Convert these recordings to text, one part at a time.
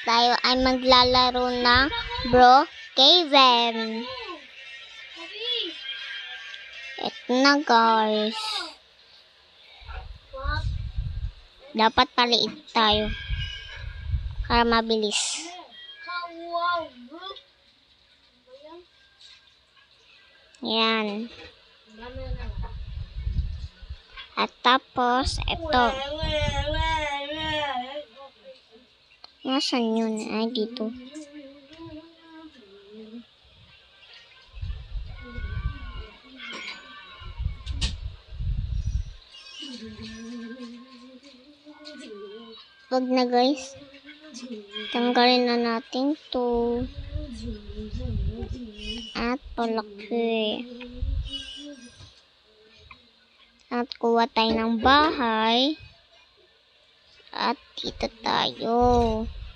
tayo ay maglalaro ng Brookhaven. Ito na guys. Dapat paliit tayo para mabilis. Yan. At tapos, ito. Nasaan yun? Ay, dito. Wag na guys. Tanggalin na natin to. At palaki. At kuha tayo ng bahay. At dito tayo.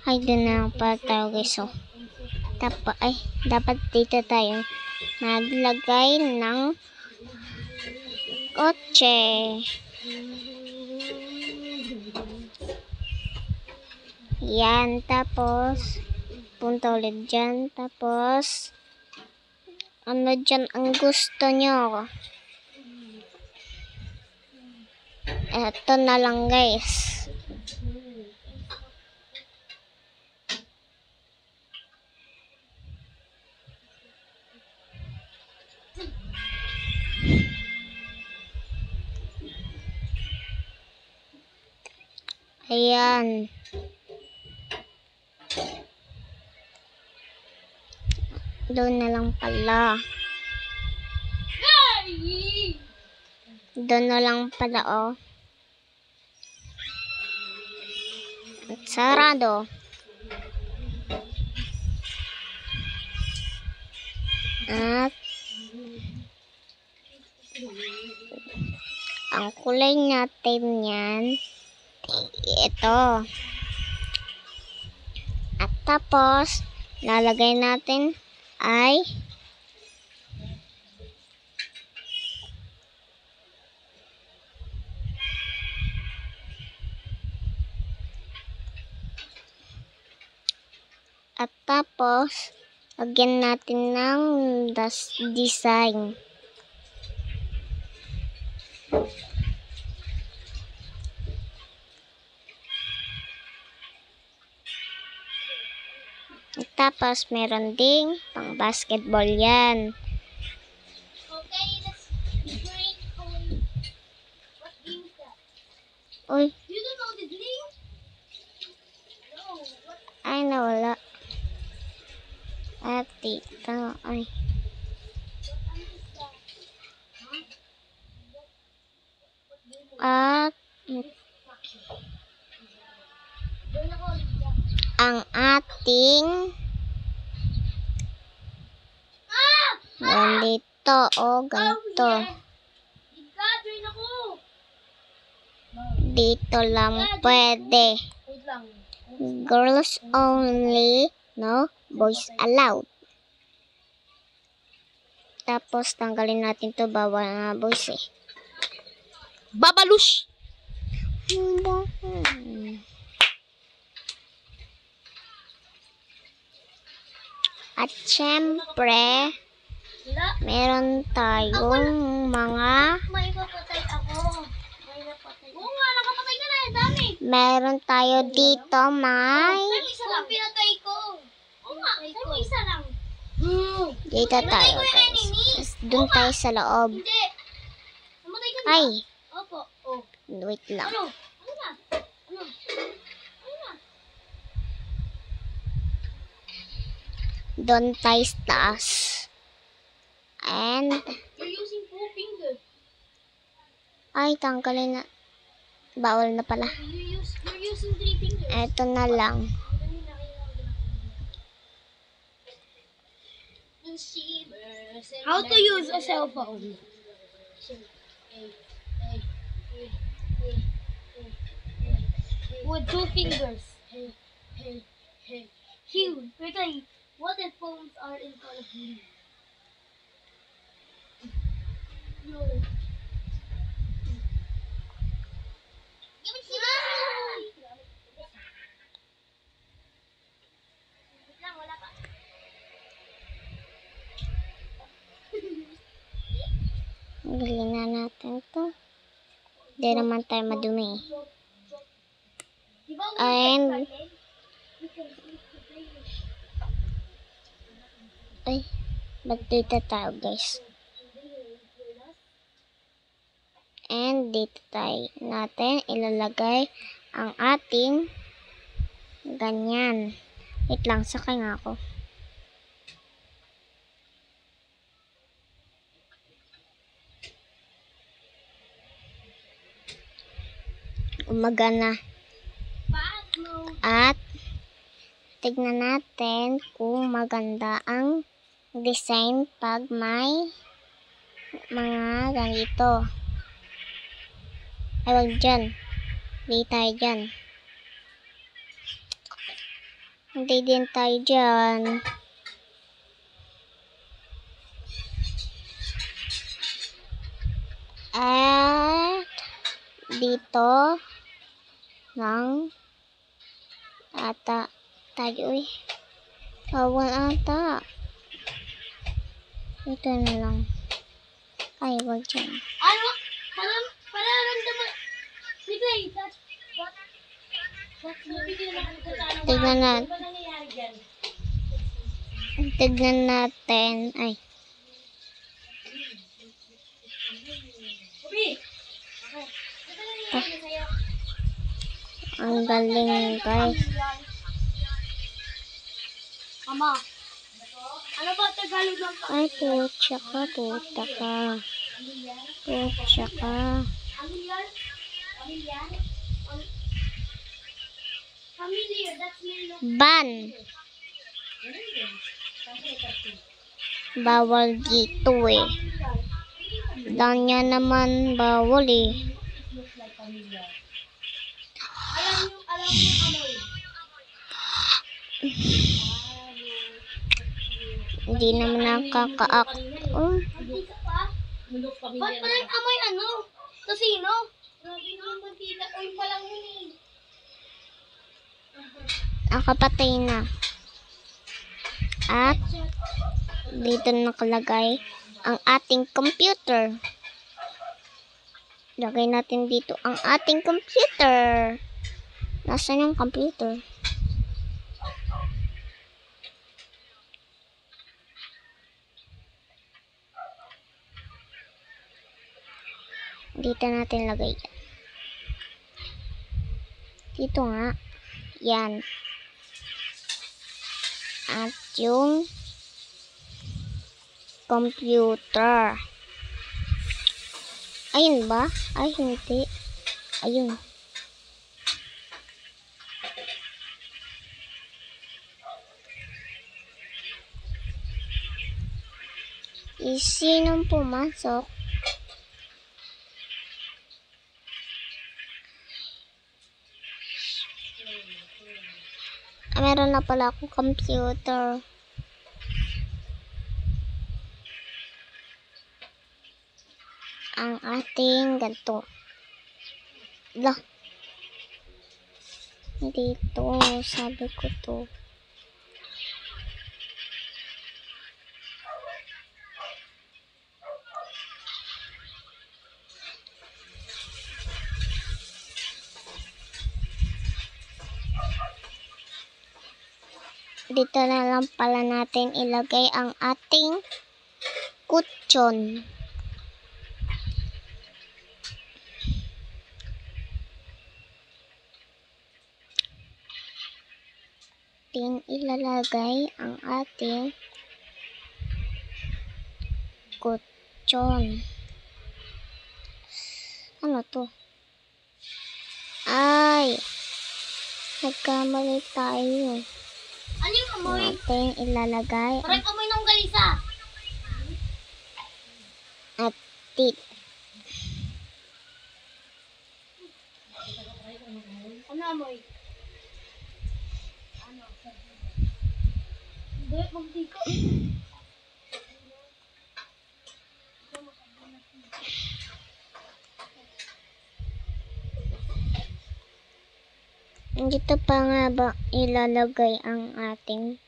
Ay, doon na lang pala tayo guys. So, dapat dito tayo maglagay ng kotse. Yan, tapos punta ulit dyan, tapos ano dyan ang gusto nyo. Eto na lang guys. Ayan. Doon na lang pala. Doon na lang pala, oh. At sarado. At ang kulay natin yan, ito. At tapos, lalagay natin ay lagyan natin ng design. At tapos, meron ding pang basketball yan. Okay, let's drink. What game is that? Uy, You don't know the name? No. What? ay nawala. At dito, ay. At ang ating ganito, oh, ganito. Dito lang pwede. Girls only, no boys allowed. Tapos tanggalin natin to, bawal na boys eh. Babalush! At syempre, meron tayong mga May papatay ako. May napatay. Oo nga, nakapatay ka na. Dami. meron tayo dito may Isa lang. Pinatay ko. Oo nga, may isa lang. dito tayo guys. Doon tayo sa loob. Hindi. Namatay ka na. Ay, Opo. Oh. wait lang. Ano? Ano na? Ano? Ano na? Doon tayo sa taas. And You're using 4 fingers. ay, tanggalin na. Bawal na pala. You're using 3 fingers. Eto na lang. How to use a cell phone? With 2 fingers. Hugh, quickly. What if phones are in front of you? No. Tanggalin na natin to. Hindi naman tayo madumi. And ay, ba't dito tayo guys? And dito tayo natin ilalagay ang ating ganyan. Wait lang, sakay nga ako. Gumagana. At tignan natin kung maganda ang design pag may mga ganito. Ay, wag dyan. Hindi tayo dyan. Hindi din tayo dyan. At dito ng ata tayo eh. Bawal ata. Ito na lang. Ay, wag dyan. Ano? Pararamdaman. Bigay. Tignan natin. Ano ba nangyayari dyan? Tignan natin. Ay. Ubi! Okay. Ano ba nangyayari sa'yo? Ang galing guys. Mama. Ano ba Tagalog lang ka? Ay, puta ka. Puta ka. Puta ka. Familiar? Familiar? Familiar, that's mean Ban. Bawal dito eh. Danya naman bawal eh. Alam mo yung amoy. Hindi naman nakaka-act. Oh, Mantika pa? Ba't pa lang amoy ano? Tosino? Grabe naman mantika. Oil pa lang yun eh. nakapatay na. At dito nakalagay ang ating computer. Lagay natin dito ang ating computer. Nasaan yung computer? Dito natin lagay yan. Dito nga. Yan. At yung computer. Ayun ba? Ay, hindi. Ayun. Sinong pumasok? Meron na pala akong computer. Ang ating ganito. Lah. Dito, sabi ko to. Dito na lang pala natin ilagay ang ating kutsyon. Ating ilalagay ang ating kutsyon. Ano to? Ay! Nagkamali tayo. Ano yung amoy? Ating ilalagay Parang amoy ng galisa. at tit. Ano amoy? Ano? Hindi, magdiko. Dito pa nga ba ilalagay ang ating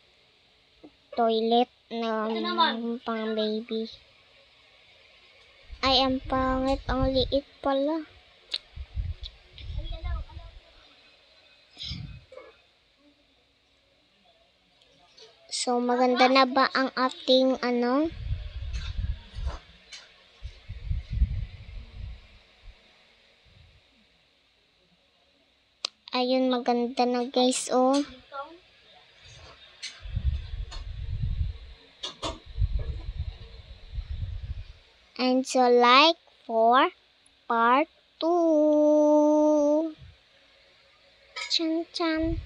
toilet na Ito naman. pang baby. Ay, ang pangit. Ang liit pala. So, maganda na ba ang ating ano? Ayun, maganda na guys, oh. And so, like for part 2. Chan chan.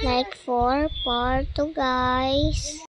Like for part 2, guys.